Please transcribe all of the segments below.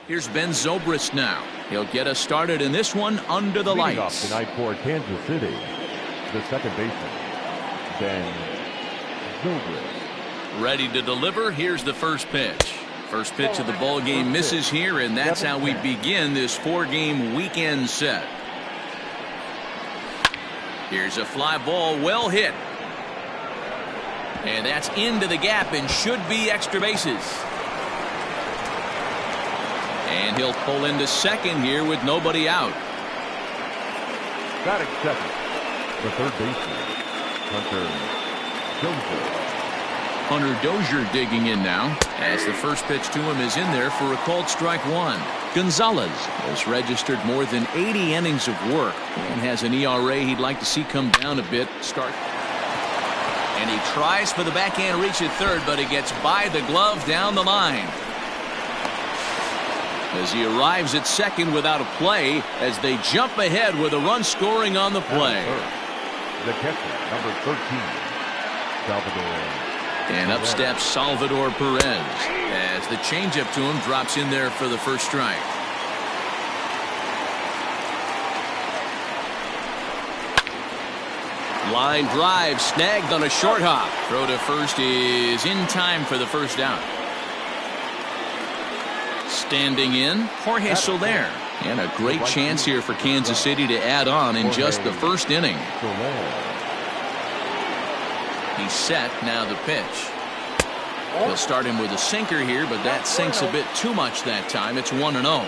Here's Ben Zobrist now. He'll get us started in this one under the Leading lights. off tonight for Kansas City, the second baseman, Ben Zobrist. Ready to deliver. Here's the first pitch. First pitch of the ball game misses here, and that's how we begin this 4-game weekend set. Here's a fly ball, well hit. And that's into the gap and should be extra bases. And he'll pull into second here with nobody out. Batting second, the third baseman, Hunter Dozier digging in now, as the first pitch to him is in there for a called strike one. Gonzalez has registered more than 80 innings of work and has an ERA he'd like to see come down a bit. And he tries for the backhand reach at third, but he gets by the glove down the line. As he arrives at second without a play, as they jump ahead with a run scoring on the play. The catcher, number 13, Salvador. And up steps Salvador Perez as the changeup to him drops in there for the first strike. Line drive snagged on a short hop. Throw to first is in time for the first out. Standing in, Jorge Soler. And a great chance here for Kansas City to add on in just the first inning. He's set, now the pitch. He'll start him with a sinker here, but that sinks a bit too much that time. It's 1-0.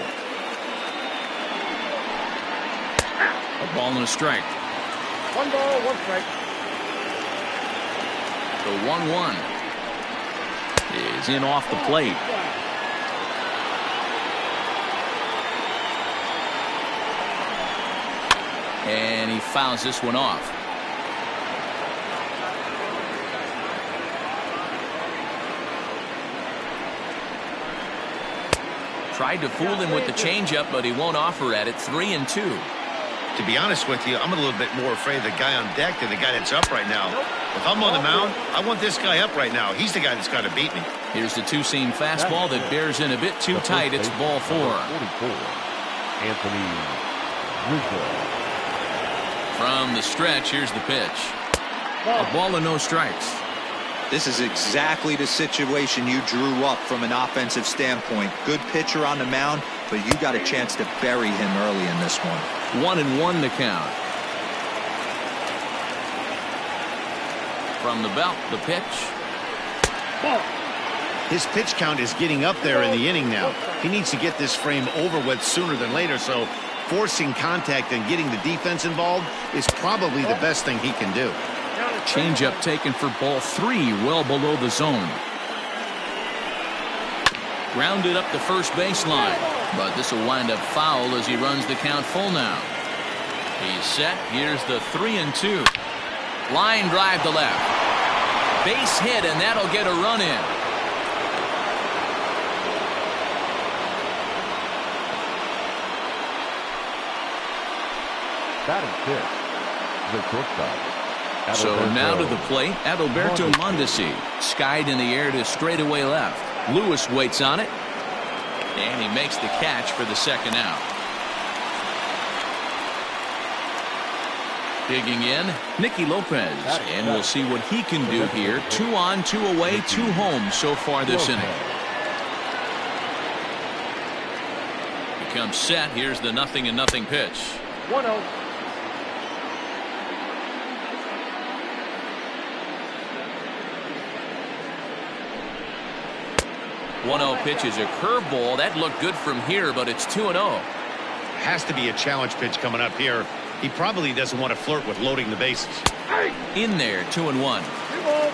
A ball and a strike. 1 ball, 1 strike. The 1-1 is in off the plate. And he fouls this one off. Tried to fool him with the changeup, but he won't offer at it. 3-2. To be honest with you, I'm a little bit more afraid of the guy on deck than the guy that's up right now. If I'm on the mound, I want this guy up right now. He's the guy that's got to beat me. Here's the two-seam fastball that bears in a bit too tight. It's ball 4. 44, Anthony Rizzo. From the stretch, here's the pitch. A ball and no strikes. This is exactly the situation you drew up from an offensive standpoint. Good pitcher on the mound, but you got a chance to bury him early in this one. 1-1 to count. From the belt, the pitch. His pitch count is getting up there in the inning now. He needs to get this frame over with sooner than later, so forcing contact and getting the defense involved is probably the best thing he can do. Changeup taken for ball 3, well below the zone. Grounded up the first baseline, but this will wind up foul as he runs the count full now. He's set. Here's the 3-2. Line drive to left. Base hit, and that'll get a run in. Batting fifth, the shortstop. So now to the plate, Adalberto Mondesi. Skied in the air to straightaway left. Lewis waits on it, and he makes the catch for the second out. Digging in, Nicky Lopez, and we'll see what he can do here. 2 on, 2 away, 2 home so far this inning. Becomes set. Here's the 0-0 pitch. 1-0. 1-0 pitch is a curveball. That looked good from here, but it's 2-0. Has to be a challenge pitch coming up here. He probably doesn't want to flirt with loading the bases. In there, 2-1.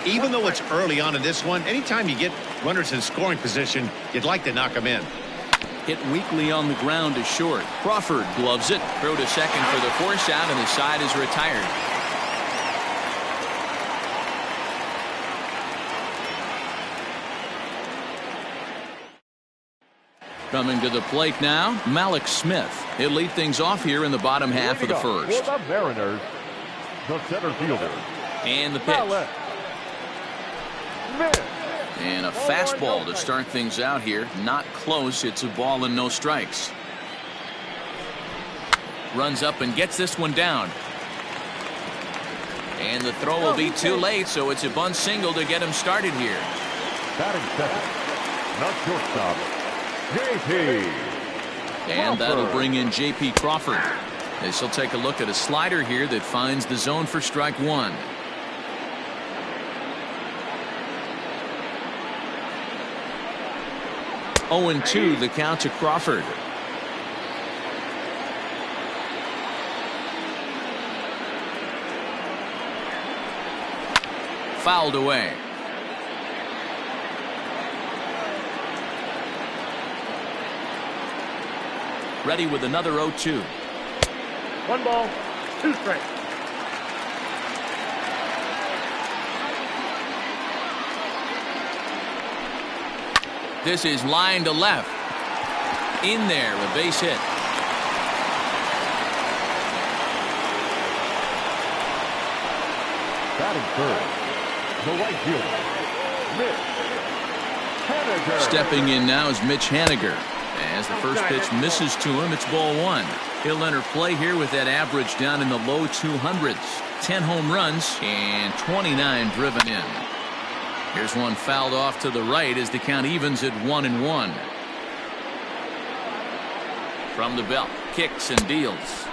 Even though it's early on in this one, anytime you get runners in scoring position, you'd like to knock them in. Hit weakly on the ground to short. Crawford gloves it. Throw to second for the force out, and his side is retired. Coming to the plate now, Malik Smith. He'll lead things off here in the bottom half of the first. For the Mariners, the center fielder. And the pitch. And a fastball to start things out here. Not close. It's a ball and no strikes. Runs up and gets this one down. And the throw will be too late, so it's a bunt single to get him started here. Batting second, not shortstop, J.P. And that'll bring in J.P. Crawford. As he'll take a look at a slider here that finds the zone for strike one. Oh, and 2 the count to Crawford. Fouled away. Ready with another 0-2. 1 ball, 2 strikes. This is line to left. In there, a base hit. Batting third, the right fielder, Mitch Haniger. Stepping in now is Mitch Haniger. As the first pitch misses to him, it's ball 1. He'll enter play here with that average down in the low 200s. 10 home runs and 29 driven in. Here's one fouled off to the right as the count evens at 1-1. From the belt, kicks and deals.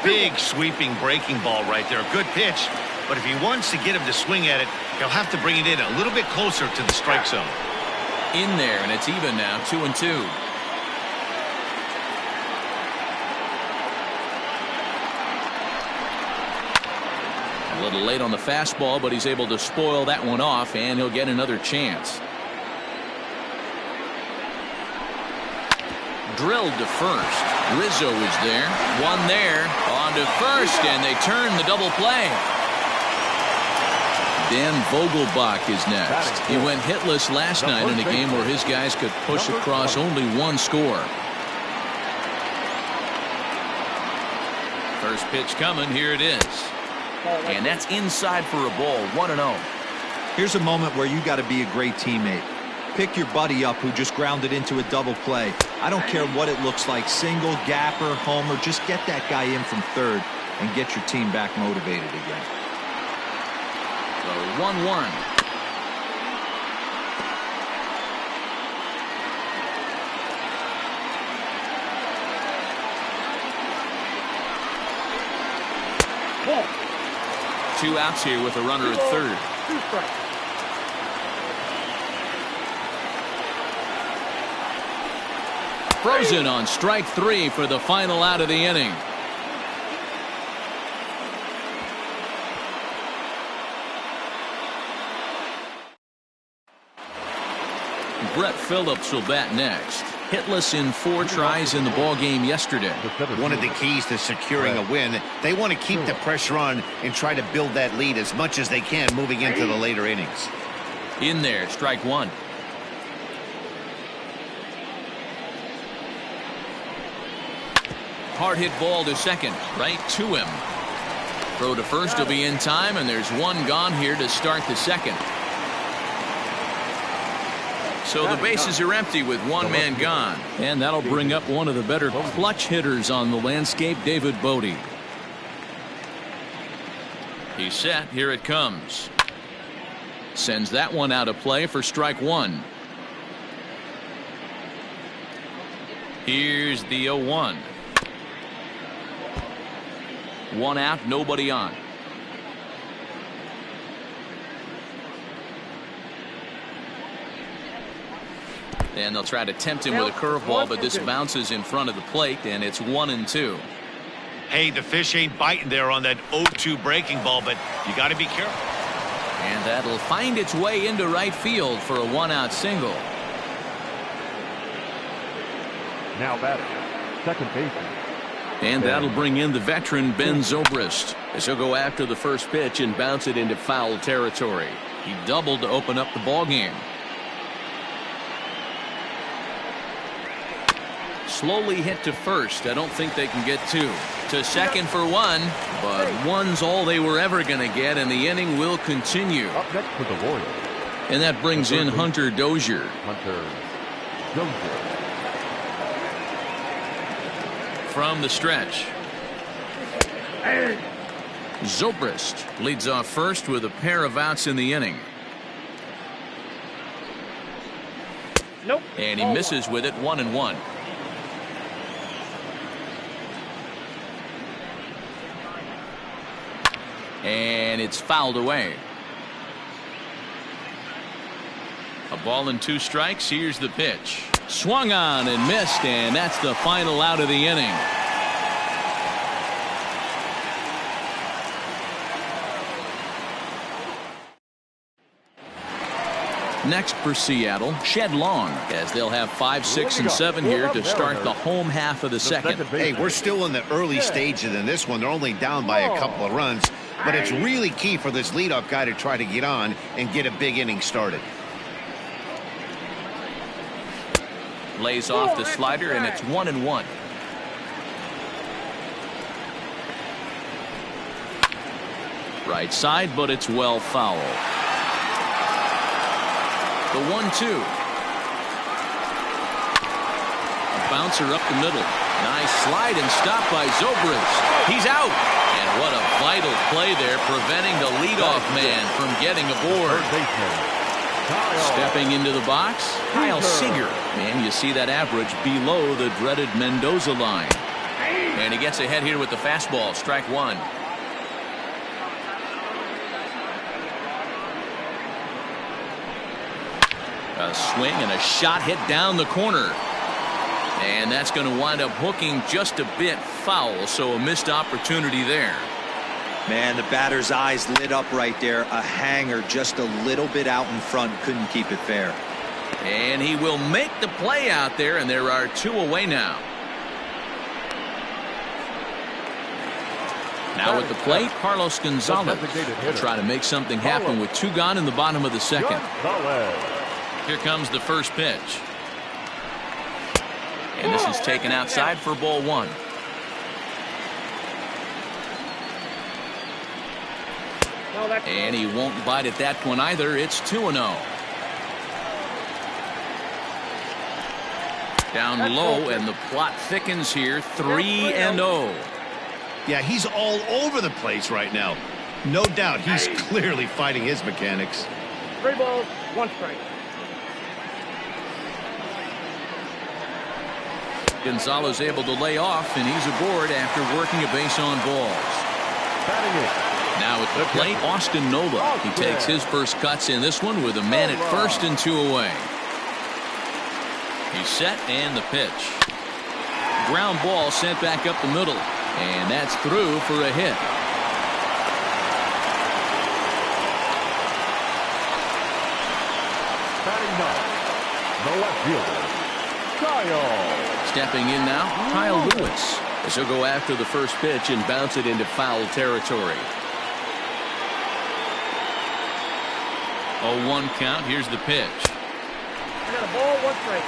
Big sweeping breaking ball right there. A good pitch. But if he wants to get him to swing at it, he'll have to bring it in a little bit closer to the strike zone. In there, and it's even now, 2-2. A little late on the fastball, but he's able to spoil that one off, and he'll get another chance. Drilled to first. Rizzo is there. One there. On to first, and they turn the double play. Dan Vogelbach is next. He went hitless last night in a game where his guys could push across only 1 score. First pitch coming. Here it is. And that's inside for a ball. 1-0. Here's a moment where you got to be a great teammate. Pick your buddy up who just grounded into a double play. I don't care what it looks like, single, gapper, homer, just get that guy in from third and get your team back motivated again. So 1-1. Ball. 2 outs here with a runner at third. 2 strikes. Frozen on strike 3 for the final out of the inning. Brett Phillips will bat next. Hitless in 4 tries in the ball game yesterday. One of the keys to securing a win, they want to keep the pressure on and try to build that lead as much as they can moving into the later innings. In there, strike 1. Hard hit ball to second, right to him. Throw to first will be in time, and there's 1 gone here to start the second. So the bases are empty with 1 man gone. And that'll bring up one of the better clutch hitters on the landscape, David Bodie. He's set. Here it comes. Sends that one out of play for strike 1. Here's the 0-1. 1 out, nobody on. And they'll try to tempt him with a curveball, but this bounces in front of the plate, and it's 1-2. Hey, the fish ain't biting there on that 0-2 breaking ball, but you got to be careful. And that'll find its way into right field for a 1-out single. Now batting, second baseman. And that'll bring in the veteran Ben Zobrist, as he'll go after the first pitch and bounce it into foul territory. He doubled to open up the ball game. Slowly hit to first. I don't think they can get 2. To second for 1, but 1's all they were ever going to get, and the inning will continue. Up next for the Royals, And that brings in Hunter Dozier. Hunter Dozier. From the stretch, Zobrist leads off first with a pair of outs in the inning. Nope. And he misses with it, 1-1. And it's fouled away. A ball and 2 strikes. Here's the pitch. Swung on and missed, and that's the final out of the inning. Next for Seattle, Shed Long, as they'll have 5, 6, and 7 here to start the home half of the second. Hey, we're still in the early stages in this one. They're only down by a couple of runs, but it's really key for this leadoff guy to try to get on and get a big inning started. Lays off the slider, and it's 1-1. Right side, but it's well foul. The 1-2. A bouncer up the middle. Nice slide and stop by Zobrist. He's out. And what a vital play there, preventing the leadoff man from getting aboard. Stepping into the box, Kyle Seager. And you see that average below the dreaded Mendoza line. And he gets ahead here with the fastball, strike 1. A swing and a shot hit down the corner. And that's going to wind up hooking just a bit foul, so a missed opportunity there. Man, the batter's eyes lit up right there. A hanger just a little bit out in front. Couldn't keep it fair. And he will make the play out there, and there are 2 away now. Now at the plate, Carlos Gonzalez will try to make something happen with 2 gone in the bottom of the second. Here comes the first pitch. And this is taken outside for ball 1. And he won't bite at that one either. It's 2-0. Down low, and the plot thickens here. 3-0. Yeah, he's all over the place right now. No doubt he's clearly fighting his mechanics. 3 balls, 1 strike. Gonzalez able to lay off, and he's aboard after working a base on balls. Now at the plate, Austin Nola. He takes his first cuts in this one with a man at first and 2 away. He's set, and the pitch. Ground ball sent back up the middle, and that's through for a hit. Batting 9, the left fielder, Kyle. Stepping in now, Kyle Lewis, as he'll go after the first pitch and bounce it into foul territory. 0-1 count. Here's the pitch. I got a ball, 1 strike.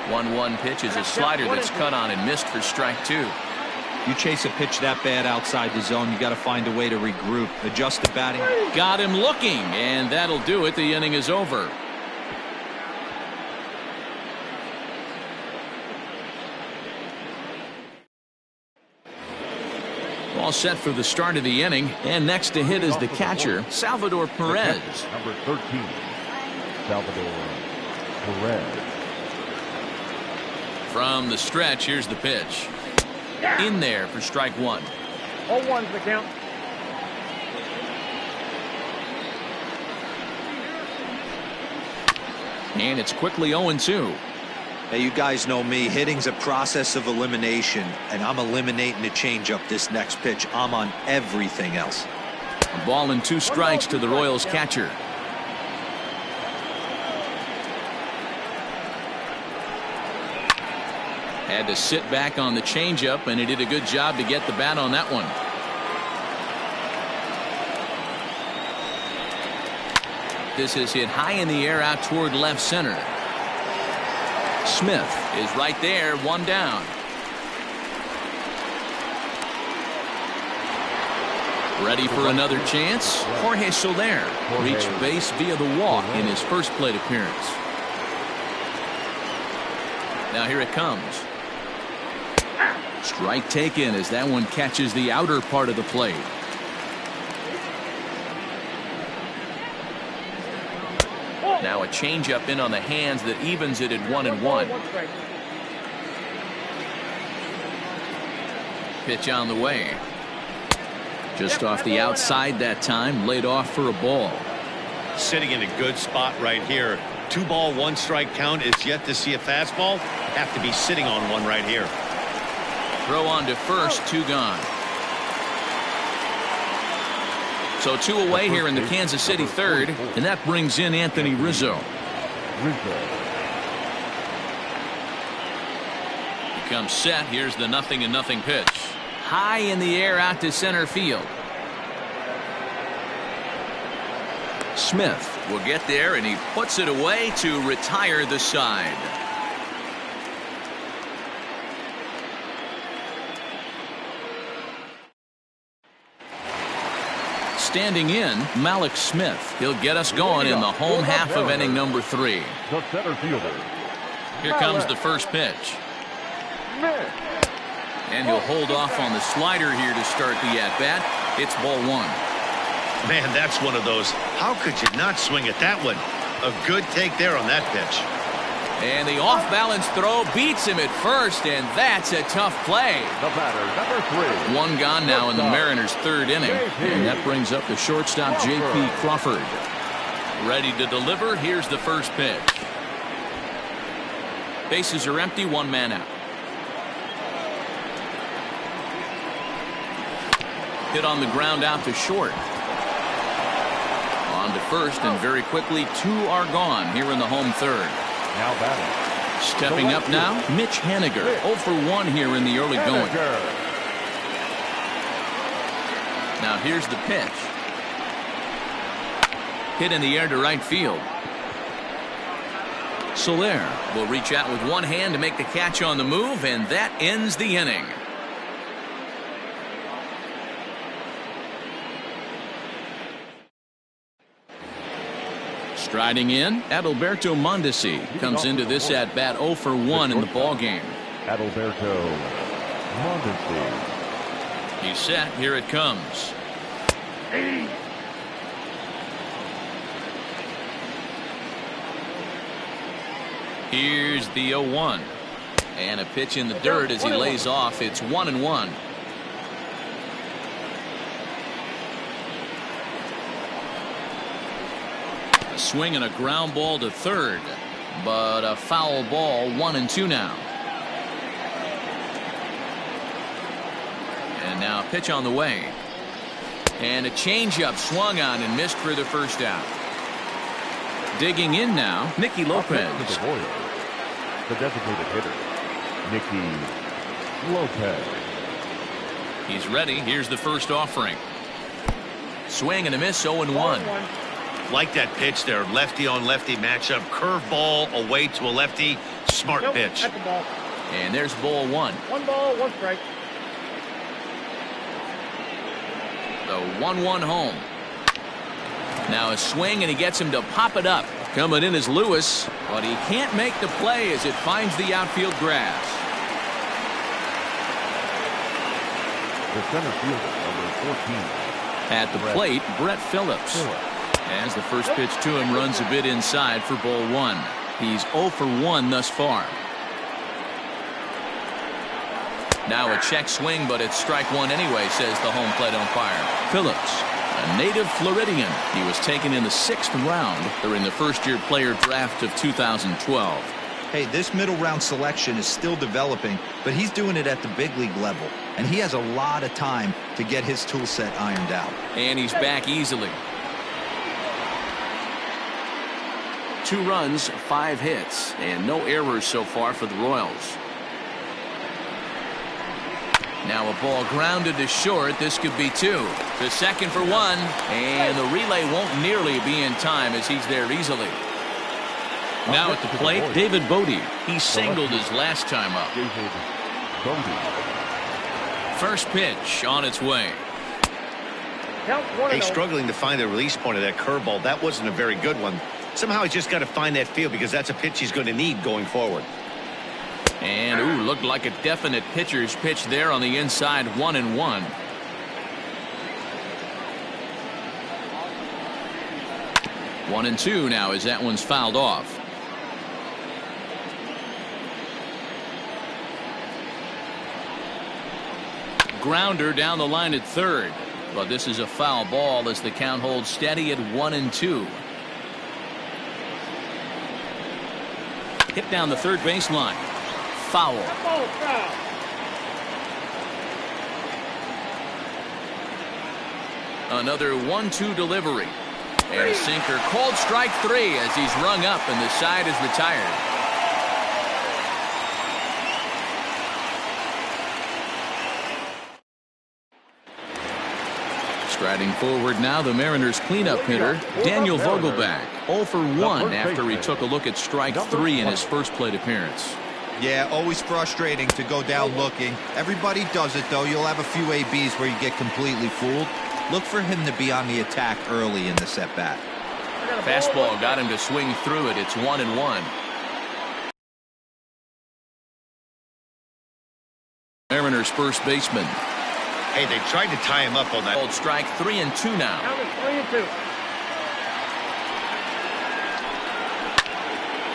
1-1 pitch is a slider that's cut on and missed for strike 2. You chase a pitch that bad outside the zone, you got to find a way to regroup, adjust the batting. Got him looking, and that'll do it. The inning is over. All set for the start of the inning, and next to hit is the catcher, Salvador Perez. Number 13, Salvador Perez. From the stretch, here's the pitch. In there for strike 1. 0-1's the count. And it's quickly 0-2. Hey, you guys know me. Hitting's a process of elimination, and I'm eliminating the changeup this next pitch. I'm on everything else. A ball and 2 strikes to the Royals catcher. Had to sit back on the changeup, and he did a good job to get the bat on that one. This is hit high in the air out toward left center. Smith is right there, 1 down. Ready for another chance? Jorge Soler reached base via the walk in his first plate appearance. Now here it comes. Strike taken as that one catches the outer part of the plate. Now a changeup in on the hands that evens it at 1-1. Pitch on the way. Just off the outside that time, laid off for a ball. Sitting in a good spot right here. 2 ball, 1 strike count is yet to see a fastball. Have to be sitting on one right here. Throw on to first, 2 gone. So 2 away here in the Kansas City third, and that brings in Anthony Rizzo. He comes set. Here's the 0-0 pitch. High in the air out to center field. Smith will get there, and he puts it away to retire the side. Standing in, Malik Smith. He'll get us going in the home half of inning number 3. The center fielder. Here comes the first pitch. And he'll hold off on the slider here to start the at-bat. It's ball 1. Man, that's one of those. How could you not swing at that one? A good take there on that pitch. And the off-balance throw beats him at first, and that's a tough play. The batter, number 3. 1 gone now in the Mariners' third inning. And that brings up the shortstop, J.P. Crawford. Ready to deliver. Here's the first pitch. Bases are empty, 1 man out. Hit on the ground out to short. On to first, and very quickly 2 are gone here in the home third. Now batting. Stepping up now, Mitch Haniger. 0 for 1 here in the early going. Now here's the pitch. Hit in the air to right field. Soler will reach out with 1 hand to make the catch on the move, and that ends the inning. Striding in, Adalberto Mondesi comes into this at-bat 0 for 1 in the ballgame. Adalberto Mondesi. He's set. Here it comes. Here's the 0-1. And a pitch in the dirt as he lays off. It's 1-1. A swing and a ground ball to third, but a foul ball. 1-2 now. And now a pitch on the way. And a changeup swung on and missed for the first out. Digging in now, Nicky Lopez. The designated hitter, Nicky Lopez. He's ready. Here's the first offering. Swing and a miss. 0-1. Like that pitch there, lefty on lefty matchup, curveball away to a lefty. Smart pitch. That's the ball. And there's ball 1. 1 ball, 1 strike. The 1-1 home. Now a swing, and he gets him to pop it up. Coming in is Lewis, but he can't make the play as it finds the outfield grass. The center fielder, number 14. At the plate, Brett Phillips. As the first pitch to him runs a bit inside for ball 1. He's 0 for 1 thus far. Now a check swing, but it's strike 1 anyway, says the home plate umpire. Phillips, a native Floridian. He was taken in the 6th round during the first-year player draft of 2012. Hey, this middle round selection is still developing, but he's doing it at the big league level, and he has a lot of time to get his tool set ironed out. And he's back easily. 2 runs, 5 hits, and no errors so far for the Royals. Now a ball grounded to short. This could be 2. To second for 1, and the relay won't nearly be in time as he's there easily. Now at the plate, David Bodie. He singled his last time up. First pitch on its way. Count 1-0. He's struggling to find the release point of that curveball. That wasn't a very good one. Somehow he's just got to find that feel because that's a pitch he's going to need going forward. And, ooh, looked like a definite pitcher's pitch there on the inside, 1-1. One and two now as that one's fouled off. Grounder down the line at third. But this is a foul ball as the count holds steady at 1-2. Hit down the third baseline. Foul. Another 1-2 delivery. And a sinker. Called strike three as he's rung up and the side is retired. Striding forward now, the Mariners cleanup hitter, Daniel Vogelback, 0 for 1 after he took a look at strike three in his first plate appearance. Yeah, always frustrating to go down looking. Everybody does it, though. You'll have a few ABs where you get completely fooled. Look for him to be on the attack early in the at-bat. Fastball got him to swing through it. It's 1-1. Mariners first baseman. Hey, they tried to tie him up on that. Called strike 3-2 now. Count is 3-2.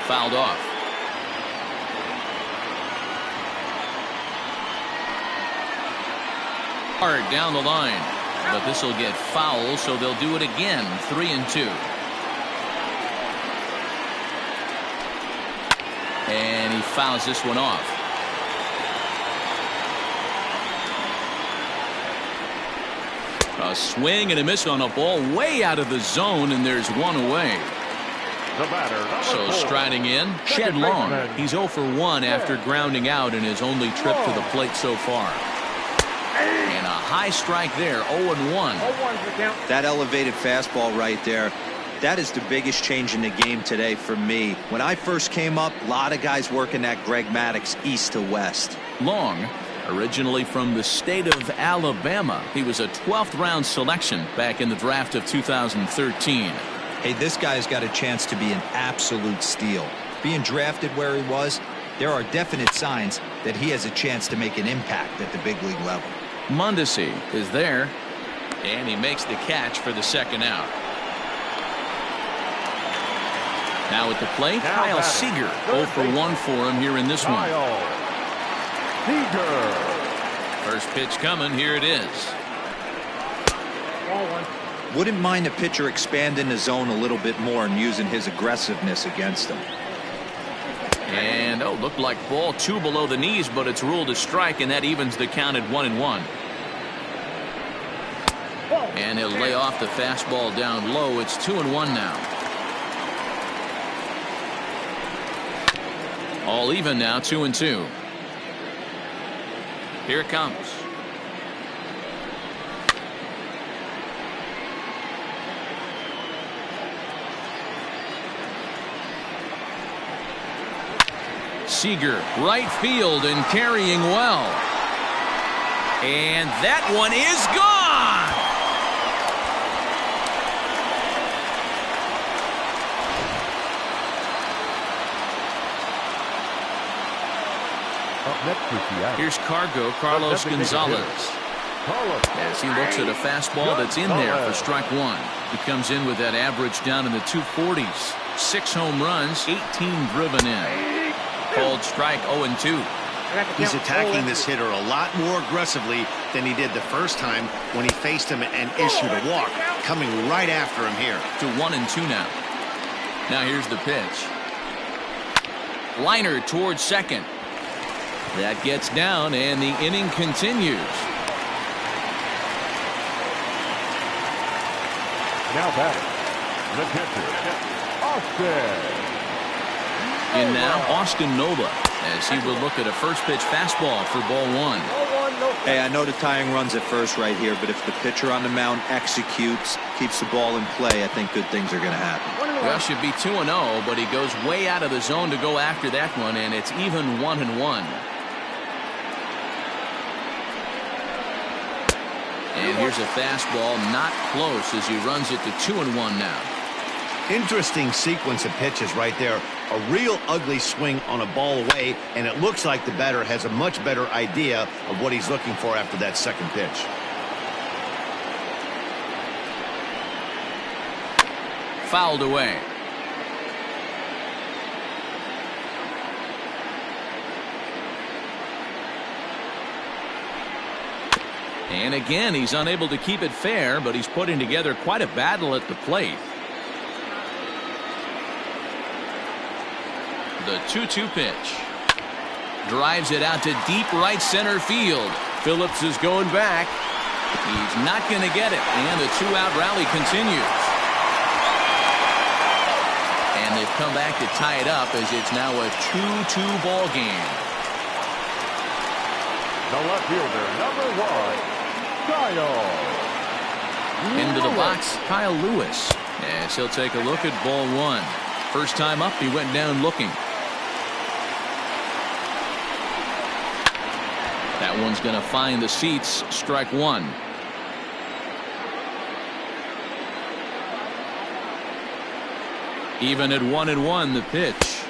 Fouled off. Hard down the line, but this will get foul, so they'll do it again. 3-2. And he fouls this one off. A swing and a miss on a ball way out of the zone, and there's one away. The batter, So striding in, Shed Long. He's 0 for 1 after grounding out in his only trip to the plate so far. And a high strike there, 0-1. 0-1's the count. That elevated fastball right there, that is the biggest change in the game today for me. When I first came up, a lot of guys working that Greg Maddux east to west. Long, originally from the state of Alabama. He was a 12th round selection back in the draft of 2013. Hey, this guy's got a chance to be an absolute steal. Being drafted where he was, there are definite signs that he has a chance to make an impact at the big league level. Mondesi is there, and he makes the catch for the second out. Now at the plate, Kyle Seager. 0 for 1 for him here in this one. Seager. First pitch coming. Here it is. Ball 1. Wouldn't mind a pitcher expanding the zone a little bit more and using his aggressiveness against him. And looked like ball 2 below the knees, but it's ruled a strike, and that evens the count at 1-1. And he'll lay off the fastball down low. It's 2-1 now. All even now, 2-2. Here it comes. Seager, right field and carrying well. And that one is gone. Up next for Seattle. Here's Carlos Gonzalez. As he looks at a fastball that's in there for strike one. He comes in with that average down in the 240s. 6 home runs, 18 driven in. Called strike 0-2. He's attacking this hitter a lot more aggressively than he did the first time when he faced him and issued a walk. Coming right after him here. To 1-2 now. Now here's the pitch. Liner towards second. That gets down and the inning continues. Now batting, the pitcher, Austin. In now, Austin Nola, as he will look at a first pitch fastball for ball 1. Hey, I know the tying runs at first right here, but if the pitcher on the mound executes, keeps the ball in play, I think good things are going to happen. Well, should be 2-0, but he goes way out of the zone to go after that one, and it's even 1-1. And And here's a fastball not close as he runs it to 2-1 now. Interesting sequence of pitches right there. A real ugly swing on a ball away, and it looks like the batter has a much better idea of what he's looking for after that second pitch. Fouled away. And again, he's unable to keep it fair, but he's putting together quite a battle at the plate. The 2-2 pitch. Drives it out to deep right center field. Phillips is going back. He's not going to get it, and the two-out rally continues. And they've come back to tie it up as it's now a 2-2 ball game. The left fielder, number 1, Kyle. Into the box, Kyle Lewis. As he'll take a look at ball 1. First time up, he went down looking. That one's going to find the seats. Strike 1. Even at 1-1, the pitch.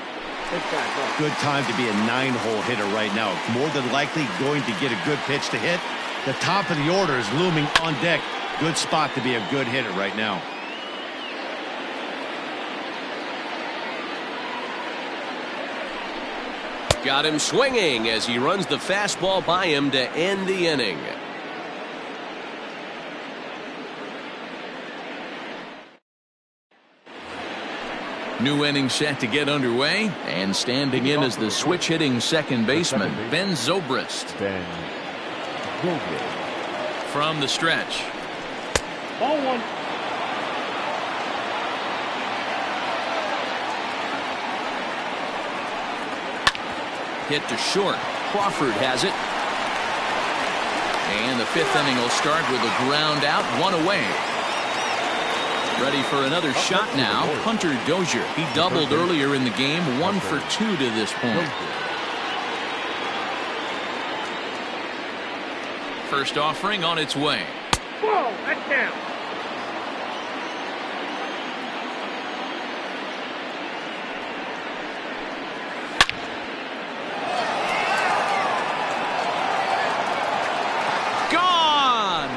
Good time to be a 9-hole hitter right now. More than likely going to get a good pitch to hit. The top of the order is looming on deck. Good spot to be a good hitter right now. Got him swinging as he runs the fastball by him to end the inning. New inning set to get underway, and standing in as the switch-hitting second baseman, Ben Zobrist. Ben Zobrist. From the stretch. Ball 1. Hit to short. Crawford has it. And the 5th inning will start with a ground out, 1 away. Ready for another shot now. Hunter Dozier. He doubled earlier in the game, 1 for 2 to this point. First offering on its way. Whoa, that's down. Gone!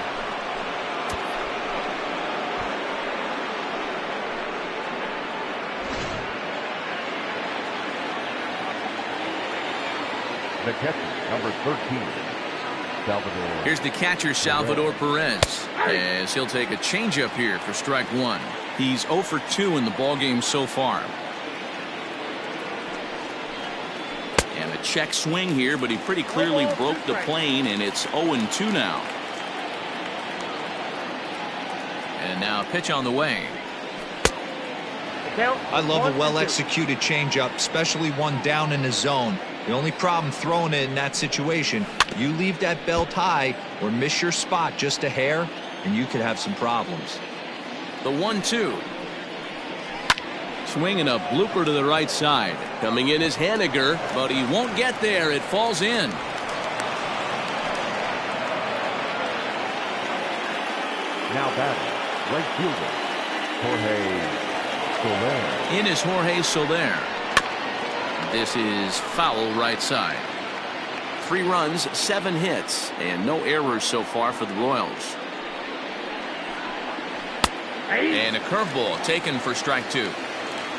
The catcher, number 13, Salvador. Here's the catcher, Salvador Perez, as he'll take a changeup here for strike 1. He's 0 for 2 in the ballgame so far. And a check swing here, but he pretty clearly broke the plane, and it's 0-2 now. And now a pitch on the way. I love a well-executed changeup, especially one down in the zone. The only problem throwing it in that situation, you leave that belt high or miss your spot just a hair, and you could have some problems. The 1-2. Swinging a blooper to the right side. Coming in is Haniger, but he won't get there. It falls in. Now batting, right fielder, Jorge Soler. In is Jorge Soler. This is foul right side. 3 runs, 7 hits, and no errors so far for the Royals. And a curveball taken for strike 2.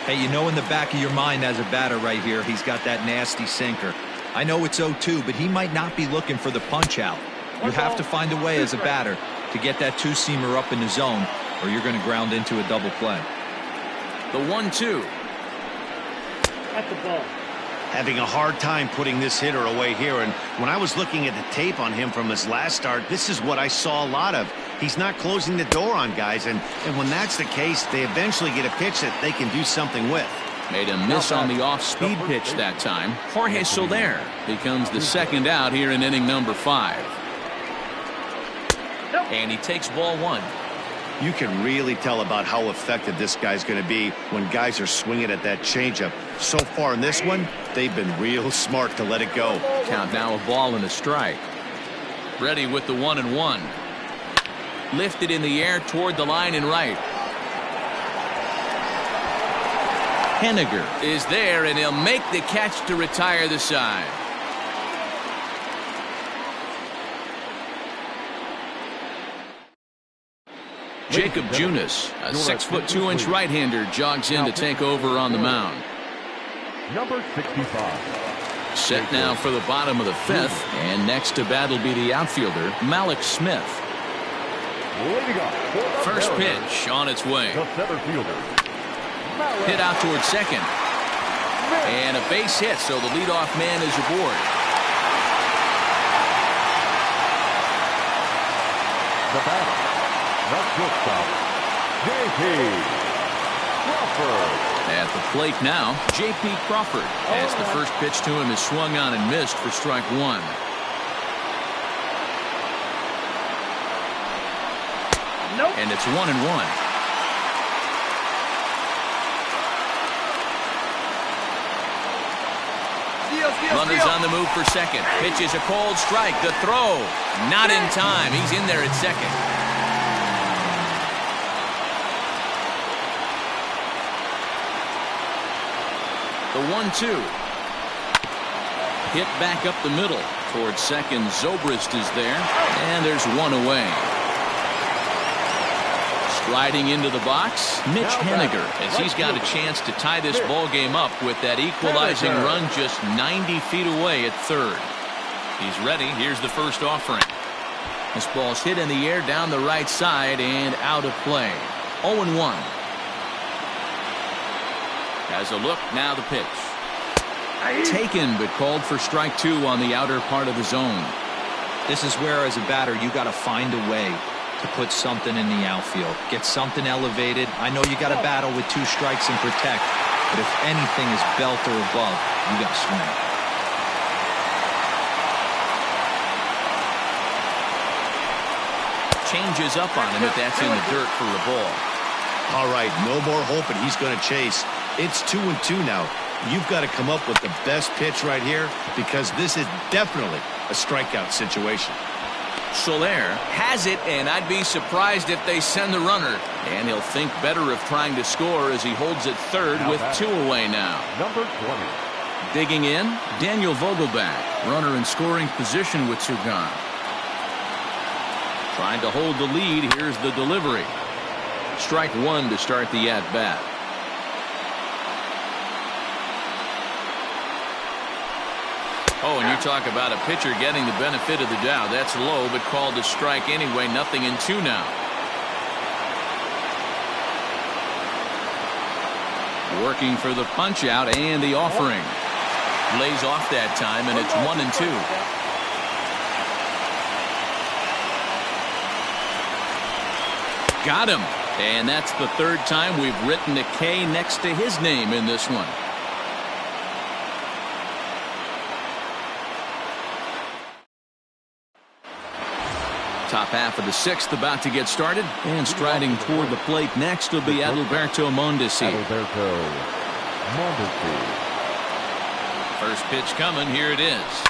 Hey, you know in the back of your mind as a batter right here, he's got that nasty sinker. I know it's 0-2, but he might not be looking for the punch out. You have to find a way as a batter to get that 2-seamer up in the zone, or you're going to ground into a double play. The 1-2. That's the ball. Having a hard time putting this hitter away here, and when I was looking at the tape on him from his last start, this is what I saw a lot of. He's not closing the door on guys, and when that's the case, they eventually get a pitch that they can do something with. Made a miss on the off-speed pitch that time. Jorge Soler becomes the second out here in inning number 5. And he takes ball 1. You can really tell about how effective this guy's going to be when guys are swinging at that changeup. So far in this one, they've been real smart to let it go. Count now a ball and a strike. Ready with the 1-1. Lifted in the air toward the line and right. Henniger is there, and he'll make the catch to retire the side. Jacob Junis, a 6'2" right-hander, jogs in to take over on the mound. Number 65. Set now for the bottom of the 5th, and next to bat will be the outfielder, Malik Smith. First pitch on its way. The center fielder. Hit out towards second. And a base hit, so the leadoff man is aboard. The batter, the shortstop, J.P. Crawford. At the plate now, J.P. Crawford, as the first pitch to him is swung on and missed for strike one. Nope. And it's 1-1. Runners on the move for second. Pitch is a cold strike. The throw, not in time. He's in there at second. The 1-2. Hit back up the middle towards second. Zobrist is there, and there's one away. Striding into the box, Mitch Henniger, as he's got a chance to tie this ball game up with that equalizing run just 90 feet away at third. He's ready. Here's the first offering. This ball's hit in the air down the right side and out of play. 0-1. Has a look, now the pitch. Taken, but called for strike two on the outer part of the zone. This is where, as a batter, you got to find a way to put something in the outfield. Get something elevated. I know you got to battle with two strikes and protect, but if anything is belt or above, you got to swing. Changes up on him if that's in the dirt for a ball. All right, no more hoping he's going to chase. It's 2-2 now. You've got to come up with the best pitch right here, because this is definitely a strikeout situation. Soler has it, and I'd be surprised if they send the runner. And he'll think better of trying to score as he holds it third with two away now. Number 20. Digging in, Daniel Vogelback, runner in scoring position with two gone. Trying to hold the lead. Here's the delivery. Strike one to start the at-bat. Oh, and you talk about a pitcher getting the benefit of the doubt. That's low, but called a strike anyway. 0-2 now. Working for the punch out and the offering. Lays off that time, and it's 1-2. Got him. And that's the third time we've written a K next to his name in this one. Top half of the 6th about to get started, and striding toward the plate next will be Adalberto Mondesi. First pitch coming. Here it is.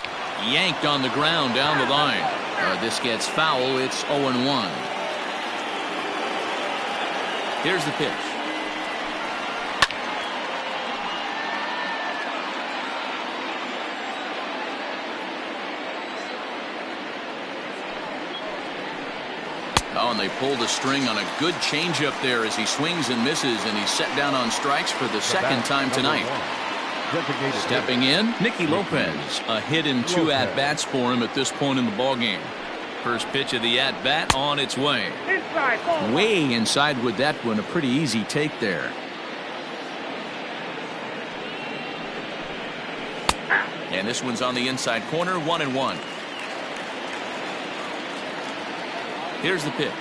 Yanked on the ground down the line. This gets foul. It's 0-1. Here's the pitch. Oh, and they pulled a string on a good changeup there as he swings and misses, and he's set down on strikes for the second time tonight. Stepping in, Nicky Lopez. A hit in 2 at-bats for him at this point in the ballgame. First pitch of the at-bat on its way. Way inside with that one. A pretty easy take there. And this one's on the inside corner. 1-1. Here's the pitch.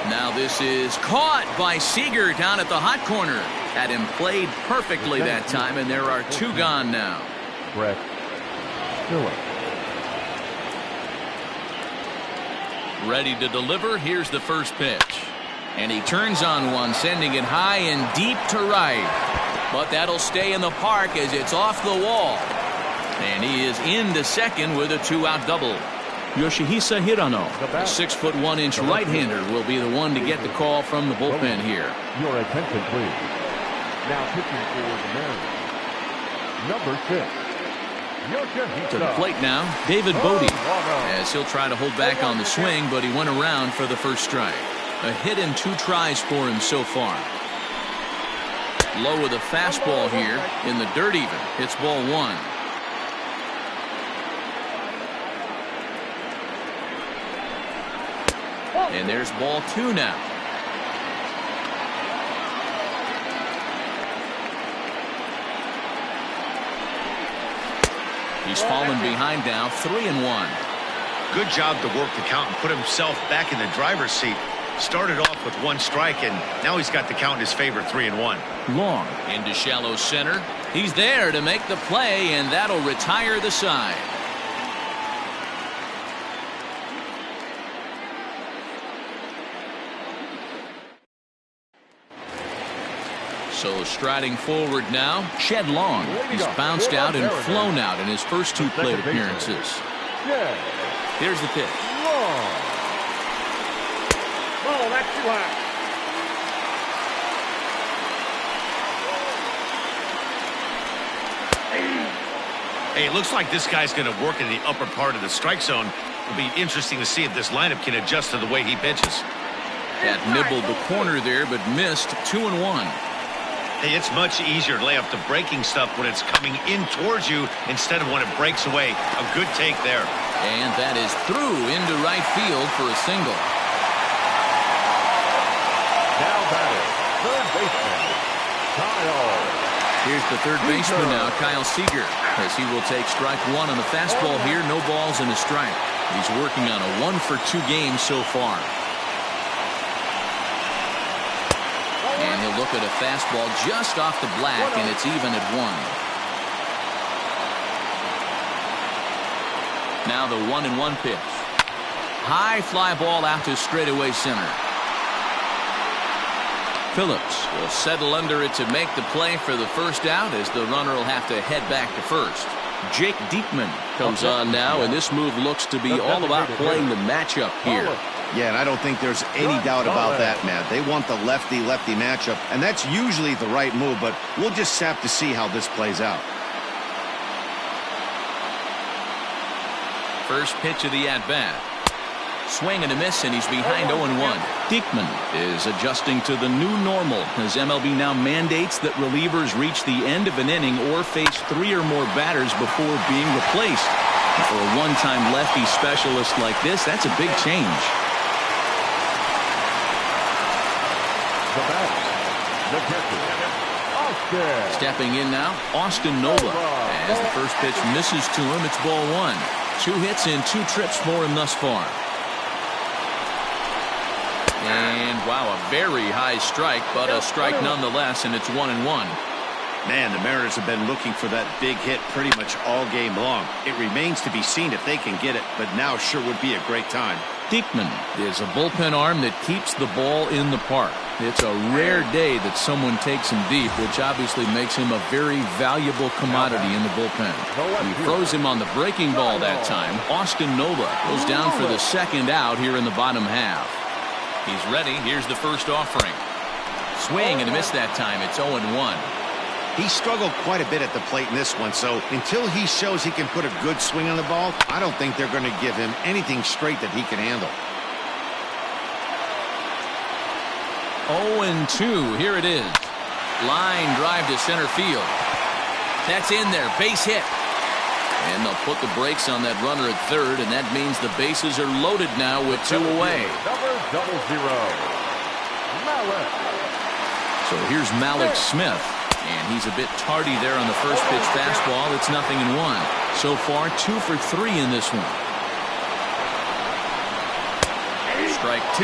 Now this is caught by Seager down at the hot corner. Had him played perfectly that time, and there are 2 gone now. Brett Phillips. Ready to deliver. Here's the first pitch. And he turns on one, sending it high and deep to right. But that'll stay in the park as it's off the wall. And he is into second with a 2-out double. Yoshihisa Hirano, the 6'1" right-hander, will be the one to get the call from the bullpen here. Your attention, please. Now pitching for the Mariners, number 6. To the plate now, David Bodie, as he'll try to hold back on the swing, but he went around for the first strike. A hit and 2 tries for him so far. Low with a fastball here in the dirt even. It's ball 1. And there's ball 2 now. He's fallen behind now, 3-1. Good job to work the count and put himself back in the driver's seat. Started off with 1 strike, and now he's got the count in his favor, 3-1. Long into shallow center. He's there to make the play, and that'll retire the side. So striding forward now, Shed Long. He's bounced out and flown out in his first 2 plate appearances. Here's the pitch. Oh, that's too high. Hey, it looks like this guy's going to work in the upper part of the strike zone. It'll be interesting to see if this lineup can adjust to the way he pitches. That nibbled the corner there, but missed. 2-1. Hey, it's much easier to lay up the breaking stuff when it's coming in towards you instead of when it breaks away. A good take there. And that is through into right field for a single. Now batting, third baseman, Kyle. Here's the third baseman now, Kyle Seager, as he will take strike 1 on the fastball here. No balls and a strike. He's working on a 1-for-2 game so far. And he'll look at a fastball just off the black, and it's even at 1. Now the 1-1 pitch. High fly ball out to straightaway center. Phillips will settle under it to make the play for the first out, as the runner will have to head back to first. Jake Diekman comes on now, and this move looks to be all about playing the matchup here. Yeah, and I don't think there's any doubt about that, Matt. They want the lefty-lefty matchup, and that's usually the right move, but we'll just have to see how this plays out. First pitch of the at-bat. Swing and a miss, and he's behind 0-1. Diekman is adjusting to the new normal, as MLB now mandates that relievers reach the end of an inning or face 3 or more batters before being replaced. And for a one-time lefty specialist like this, that's a big change. The batter, the catcher, Austin. Stepping in now, Austin Nova. As the first pitch misses to him, it's ball 1. 2 hits and 2 trips for him thus far. And wow, a very high strike, but a strike nonetheless, and it's 1-1. Man, the Mariners have been looking for that big hit pretty much all game long. It remains to be seen if they can get it, but now sure would be a great time. Diekman is a bullpen arm that keeps the ball in the park. It's a rare day that someone takes him deep, which obviously makes him a very valuable commodity in the bullpen. He froze him on the breaking ball that time. Austin Nova goes down for the second out here in the bottom half. He's ready. Here's the first offering. Swing and a miss that time. It's 0-1. He struggled quite a bit at the plate in this one, so until he shows he can put a good swing on the ball, I don't think they're going to give him anything straight that he can handle. 0-2. Here it is. Line drive to center field. That's in there. Base hit. And they'll put the brakes on that runner at third, and that means the bases are loaded now with 2 away. Number 00, Malik. So here's Malik Smith, and he's a bit tardy there on the first pitch fastball. It's 0-1. So far 2 for 3 in this one. Strike 2.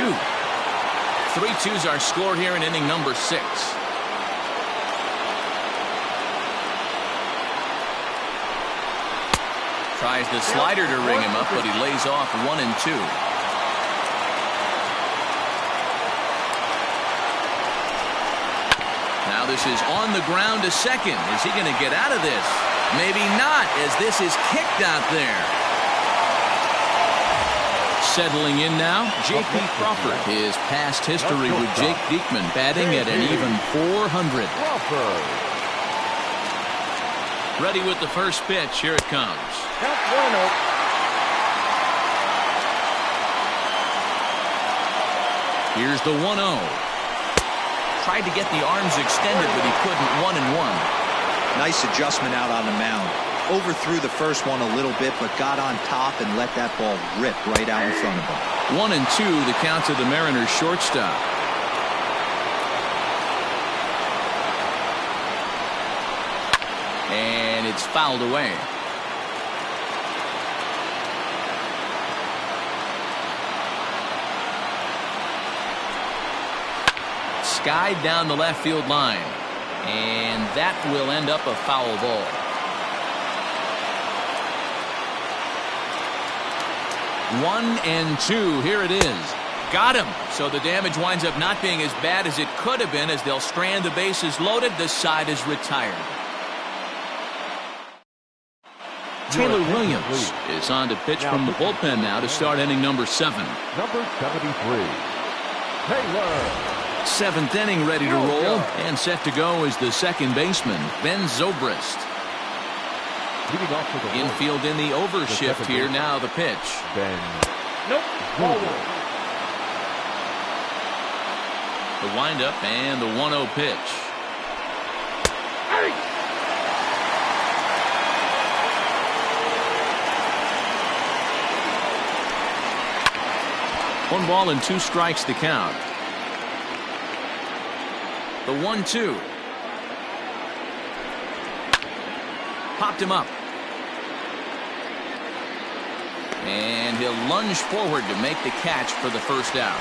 3-2's our score here in inning number 6. Tries the slider to ring him up, but he lays off 1-2. Now this is on the ground to second. Is he going to get out of this? Maybe not, as this is kicked out there. Settling in now, J.P. Crawford. His past history with Jake Diekman batting at an even .400. Ready with the first pitch. Here it comes. Count 1-0. Here's the 1-0. Tried to get the arms extended, but he couldn't. 1-1. Nice adjustment out on the mound. Overthrew the first one a little bit, but got on top and let that ball rip right out in front of him. 1-2, the count to the Mariners shortstop. And it's fouled away. Skied down the left field line. And that will end up a foul ball. 1-2. Here it is. Got him. So the damage winds up not being as bad as it could have been, as they'll strand the bases loaded. This side is retired. Taylor Williams is on to pitch from the bullpen now to start inning number 7. Number 73. Taylor. 7th inning, ready to roll, and set to go is the second baseman, Ben Zobrist. Infield in the over shift here. Now the pitch. Nope. Ball 1. The windup and the 1-0 pitch. Hey! 1 ball and 2 strikes to count. The 1-2. Popped him up. And he'll lunge forward to make the catch for the first out.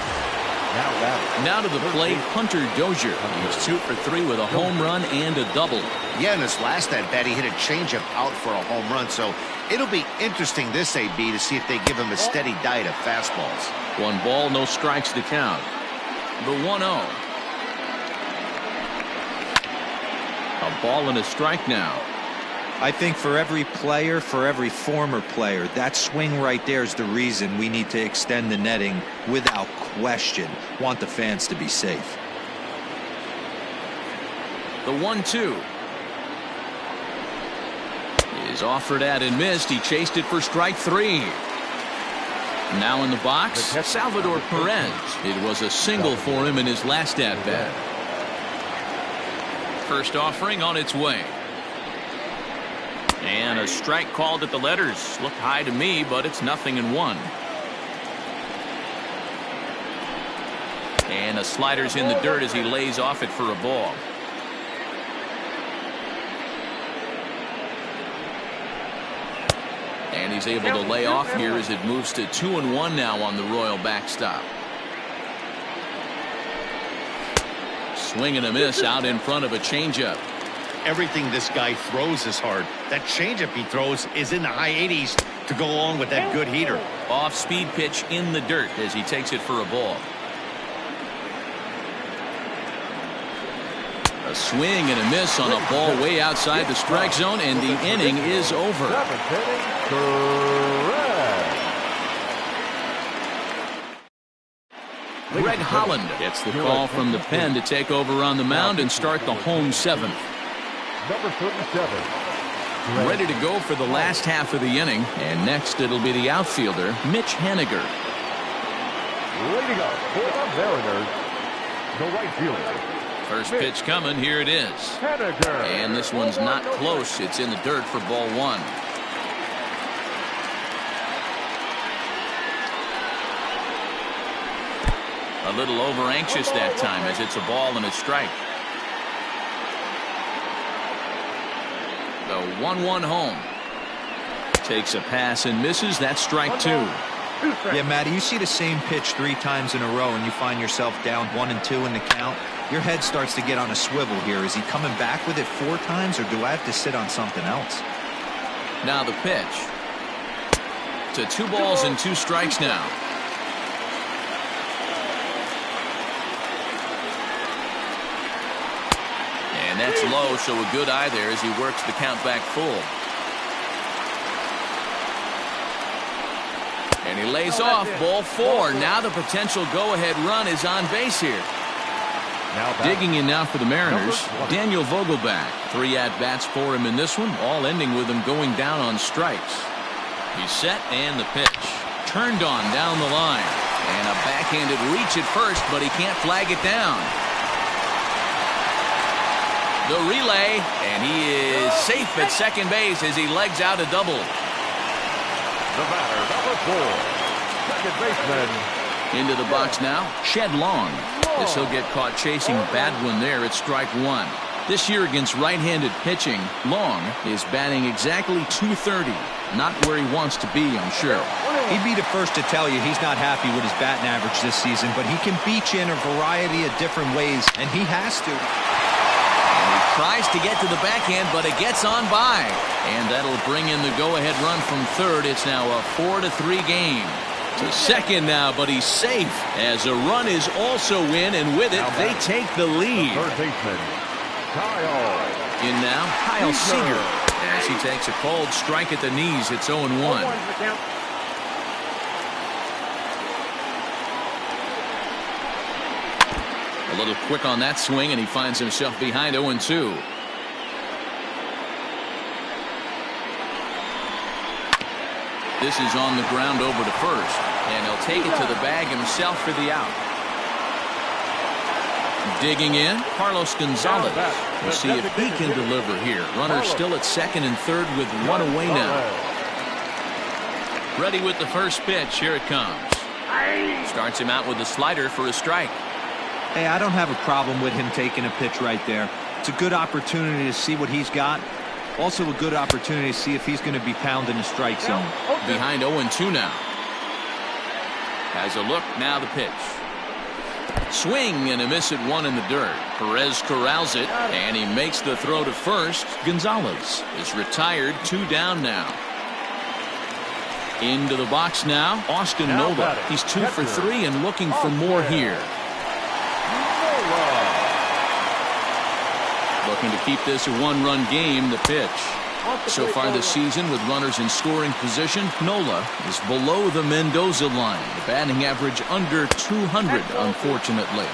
Now to the plate, Hunter Dozier. He's 2 for 3 with a home run and a double. Yeah, in his last at bat, he hit a changeup out for a home run. So it'll be interesting this AB to see if they give him a steady diet of fastballs. 1 ball, no strikes to count. The 1-0. A ball and a strike now. I think for every player, for every former player, that swing right there is the reason we need to extend the netting without question. Want the fans to be safe. The 1-2 is offered at and missed. He chased it for strike 3. Now in the box, Salvador Perez. It was a single for him in his last at-bat. First offering on its way. And a strike called at the letters. Looked high to me, but it's 0-1. And a slider's in the dirt as he lays off it for a ball. And he's able to lay off here as it moves to 2-1 now on the Royal backstop. Swing and a miss out in front of a changeup. Everything this guy throws is hard. That changeup he throws is in the high 80s to go along with that good heater. Off-speed pitch in the dirt as he takes it for a ball. A swing and a miss on a ball way outside the strike zone, and the inning is over. Greg Holland gets the call from the pen to take over on the mound and start the home 7th. Number 37. Ready to go for the last half of the inning, and next it'll be the outfielder, Mitch Haniger. Ready to go for the Mariners. The right fielder. First pitch coming. Here it is. Haniger. And this one's not close. It's in the dirt for ball 1. A little over anxious that time as it's a ball and a strike. The 1-1 home. Takes a pass and misses. That's strike 2. Yeah, Matty, you see the same pitch 3 times in a row and you find yourself down 1-2 in the count. Your head starts to get on a swivel here. Is he coming back with it 4 times, or do I have to sit on something else? Now the pitch. To 2 balls and 2 strikes now. And that's low, so a good eye there as he works the count back full. And he lays off ball 4. Now the potential go-ahead run is on base here. Digging in now for the Mariners, Daniel Vogelback. 3 at-bats for him in this one, all ending with him going down on strikes. He's set, and the pitch. Turned on down the line. And a backhanded reach at first, but he can't flag it down. The relay, and he is safe at second base as he legs out a double. The batter, number 4, second baseman. Into the box now, Shed Long. This he'll get caught chasing bad one there at strike 1. This year against right-handed pitching, Long is batting exactly .230. Not where he wants to be, I'm sure. He'd be the first to tell you he's not happy with his batting average this season, but he can beat you in a variety of different ways, and he has to. And he tries to get to the backhand, but it gets on by. And that'll bring in the go-ahead run from third. It's now a 4-3 game. To second now, but he's safe as a run is also in, and with it, they take the lead. Third baseman, Kyle. In now, Kyle Seager, as he takes a cold strike at the knees. It's 0-1. A little quick on that swing, and he finds himself behind 0-2. This is on the ground over to first, and he'll take it to the bag himself for the out. Digging in, Carlos Gonzalez. We'll see if he can deliver here. Runner still at second and third with 1 away now. Ready with the first pitch. Here it comes. Starts him out with a slider for a strike. Hey, I don't have a problem with him taking a pitch right there. It's a good opportunity to see what he's got. Also a good opportunity to see if he's going to be pounding the strike zone. Behind 0-2 now. Has a look, now the pitch. Swing and a miss at 1 in the dirt. Perez corrals it, and he makes the throw to first. Gonzalez is retired, 2 down now. Into the box now, Austin Nola. He's 2 for 3 and looking for more here. Looking to keep this a 1-run game. The pitch. So far this season, with runners in scoring position, Nola is below the Mendoza line. The batting average under 200, unfortunately.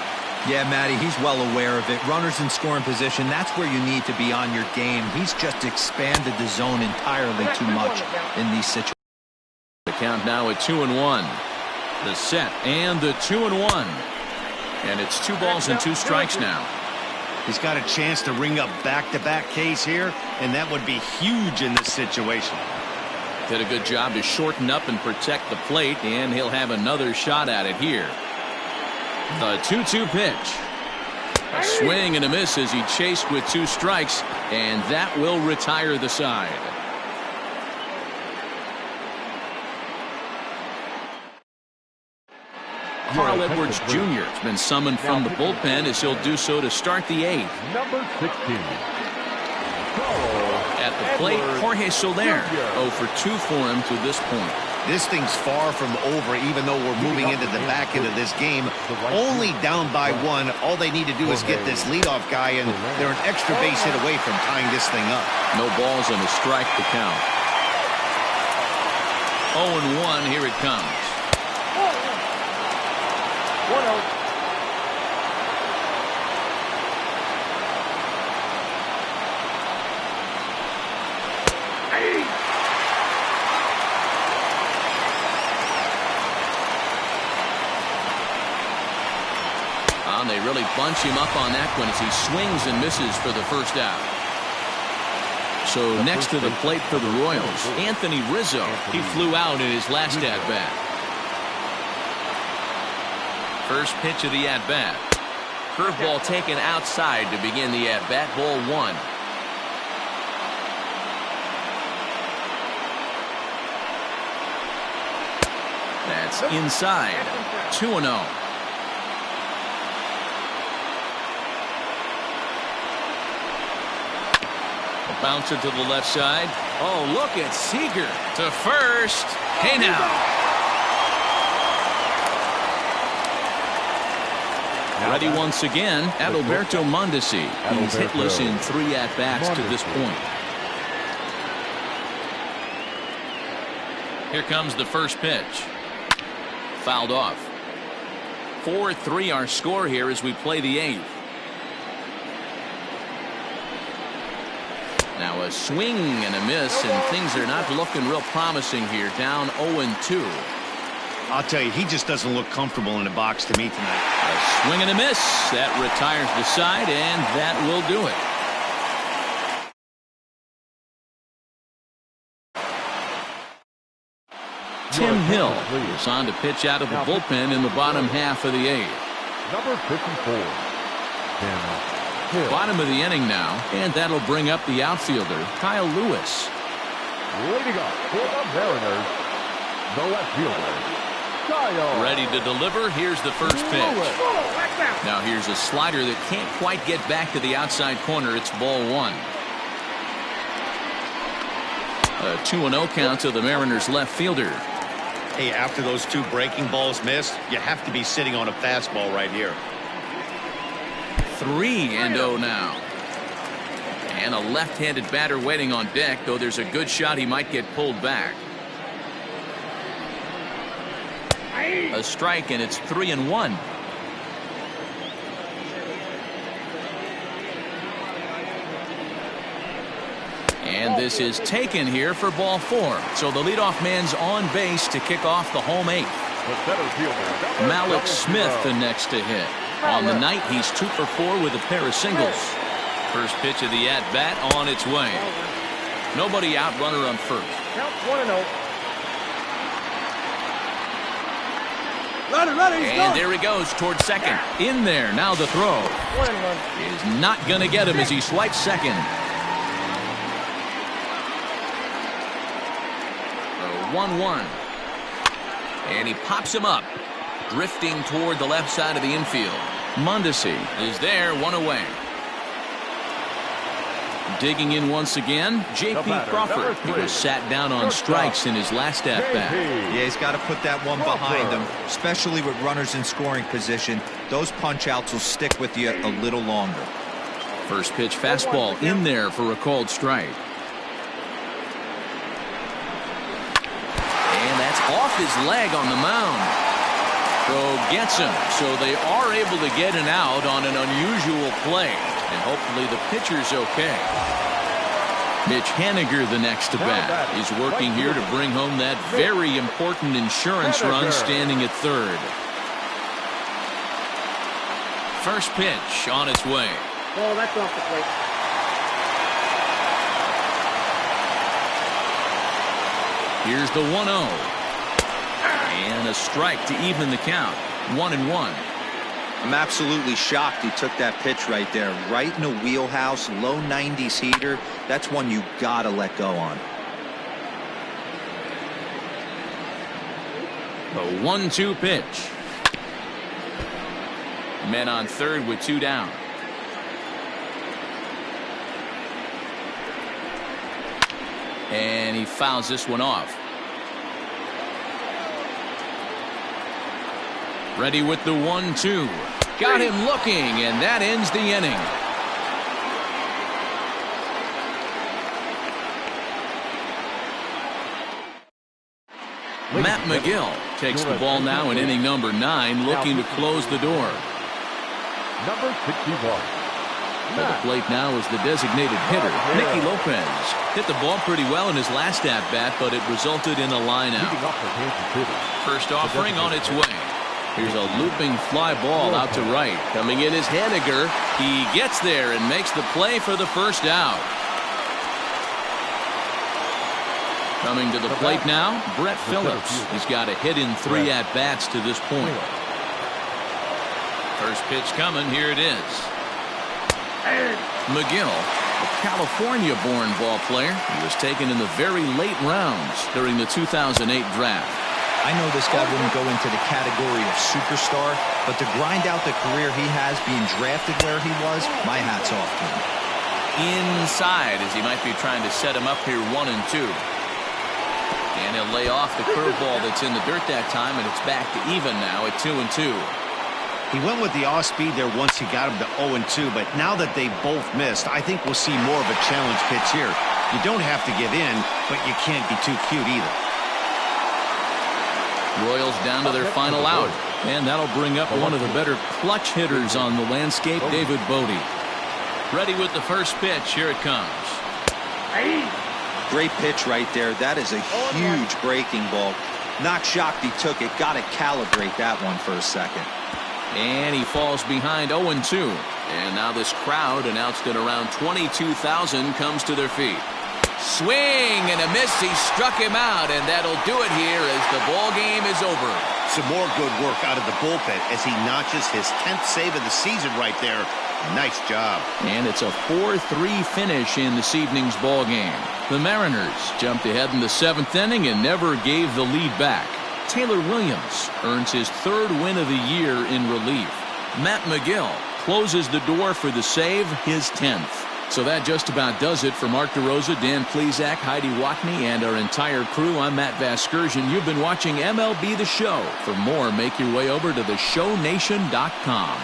Yeah, Matty, he's well aware of it. Runners in scoring position, that's where you need to be on your game. He's just expanded the zone entirely too much in these situations. The count now at 2-1. The set and the 2-1. And it's 2 balls and 2 strikes now. He's got a chance to ring up back-to-back Ks here, and that would be huge in this situation. Did a good job to shorten up and protect the plate, and he'll have another shot at it here. The 2-2 pitch. A swing and a miss as he chased with 2 strikes, and that will retire the side. Carl Edwards Jr. has been summoned from the bullpen as he'll do so to start the 8th. Number 16. At the plate, Jorge Soler. 0 for 2 for him to this point. This thing's far from over, even though we're moving into the back end of this game. Only down by 1. All they need to do is get this leadoff guy, and they're an extra base hit away from tying this thing up. No balls and a strike to count. 0-1. Here it comes. 1-0. And they really bunch him up on that one as he swings and misses for the first out. So next to the plate for the Royals, Anthony Rizzo. He flew out in his last at-bat. First pitch of the at-bat. Curveball taken outside to begin the at-bat. Ball 1. That's inside. 2-0. A bouncer to the left side. Oh, look at Seager to first. Hey now. Ready once again, Adalberto Mondesi. He's hitless in 3 at-bats to this point. Here comes the first pitch. Fouled off. 4-3 our score here as we play the 8th. Now a swing and a miss, and things are not looking real promising here. Down 0-2. I'll tell you, he just doesn't look comfortable in the box to me tonight. A swing and a miss. That retires the side, and that will do it. Tim Hill is on to pitch out of the bullpen in the bottom half of the 8th. Number 54. Bottom of the inning now, and that'll bring up the outfielder, Kyle Lewis. Leading up for the Mariners, the left fielder, Kyle. Ready to deliver. Here's the first pitch. Now here's a slider that can't quite get back to the outside corner. It's ball 1. A 2-0 count to the Mariners left fielder. Hey, after those 2 breaking balls missed, you have to be sitting on a fastball right here. 3-0 now. And a left-handed batter waiting on deck, though there's a good shot he might get pulled back. A strike, and it's 3-1. And this is taken here for ball 4. So the leadoff man's on base to kick off the home 8th. Malik Smith the next to hit. On the night, he's 2 for 4 with a pair of singles. First pitch of the at-bat on its way. Nobody out, runner on first. Count 1-0. And there he goes towards second. In there, now the throw. 1-1. Is not going to get him as he swipes second. 1-1. And he pops him up, drifting toward the left side of the infield. Mondesi is there, 1 away. Digging in once again, J.P. Crawford. He was sat down on strikes in his last at-bat. Yeah, he's got to put that one behind him, especially with runners in scoring position. Those punch-outs will stick with you a little longer. First pitch fastball in there for a called strike. And that's off his leg on the mound. Throw gets him, so they are able to get an out on an unusual play. And hopefully the pitcher's okay. Mitch Haniger, the next to bat, is working here to bring home that very important insurance run, standing at third. First pitch on its way. Oh, that's off the plate. Here's the 1-0. And a strike to even the count. 1-1. I'm absolutely shocked he took that pitch right there. Right in the wheelhouse, low 90s heater. That's one you gotta let go on. The 1-2 pitch. Men on third with 2 down. And he fouls this one off. Ready with the 1-2. Got him looking, and that ends the inning. Matt McGill takes the ball now in inning number 9, looking to close the door. Number 61. At the plate now is the designated hitter, Nicky Lopez. Hit the ball pretty well in his last at-bat, but it resulted in a line-out. First offering on its way. Here's a looping fly ball out to right. Coming in is Haniger. He gets there and makes the play for the first out. Coming to the plate now, Brett Phillips. He's got a hit in 3 at-bats to this point. First pitch coming. Here it is. McGill, a California-born ball player. He was taken in the very late rounds during the 2008 draft. I know this guy wouldn't go into the category of superstar, but to grind out the career he has being drafted where he was, my hat's off to him. Inside as he might be trying to set him up here 1-2. And he'll lay off the curveball that's in the dirt that time, and it's back to even now at 2-2. He went with the off-speed there once he got him to 0-2, but now that they both missed, I think we'll see more of a challenge pitch here. You don't have to give in, but you can't be too cute either. Royals down to their final out, and that'll bring up one of the better clutch hitters on the landscape, David Bodie. Ready with the first pitch. Here it comes. Great pitch right there. That is a huge breaking ball. Not shocked he took it. Got to calibrate that one for a second. And he falls behind 0-2. And now this crowd, announced at around 22,000, comes to their feet. Swing and a miss. He struck him out, and that'll do it here as the ball game is over. Some more good work out of the bullpen as he notches his 10th save of the season right there. Nice job. And it's a 4-3 finish in this evening's ball game. The Mariners jumped ahead in the 7th inning and never gave the lead back. Taylor Williams earns his 3rd win of the year in relief. Matt McGill closes the door for the save, his 10th. So that just about does it for Mark DeRosa, Dan Plesac, Heidi Watney, and our entire crew. I'm Matt Vasgersian. You've been watching MLB The Show. For more, make your way over to theshownation.com.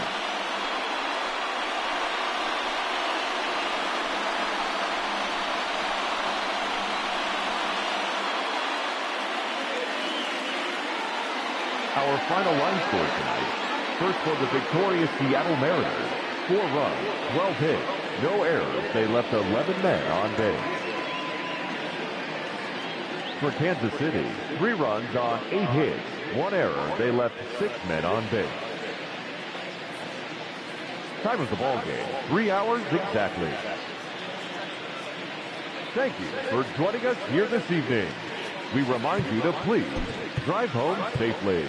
Our final line score tonight. First for the victorious Seattle Mariners. 4 runs, 12 hits, no errors. They left 11 men on base. For Kansas City, 3 runs on 8 hits, 1 error. They left 6 men on base. Time of the ball game, 3 hours exactly. Thank you for joining us here this evening. We remind you to please drive home safely.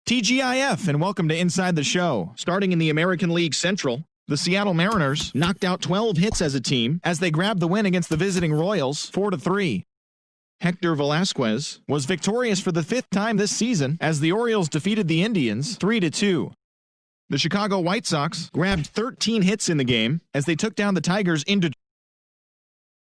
TGIF, and welcome to Inside the Show. Starting in the American League Central, the Seattle Mariners knocked out 12 hits as a team as they grabbed the win against the visiting Royals 4-3. Hector Velasquez was victorious for the 5th time this season as the Orioles defeated the Indians 3-2. The Chicago White Sox grabbed 13 hits in the game as they took down the Tigers into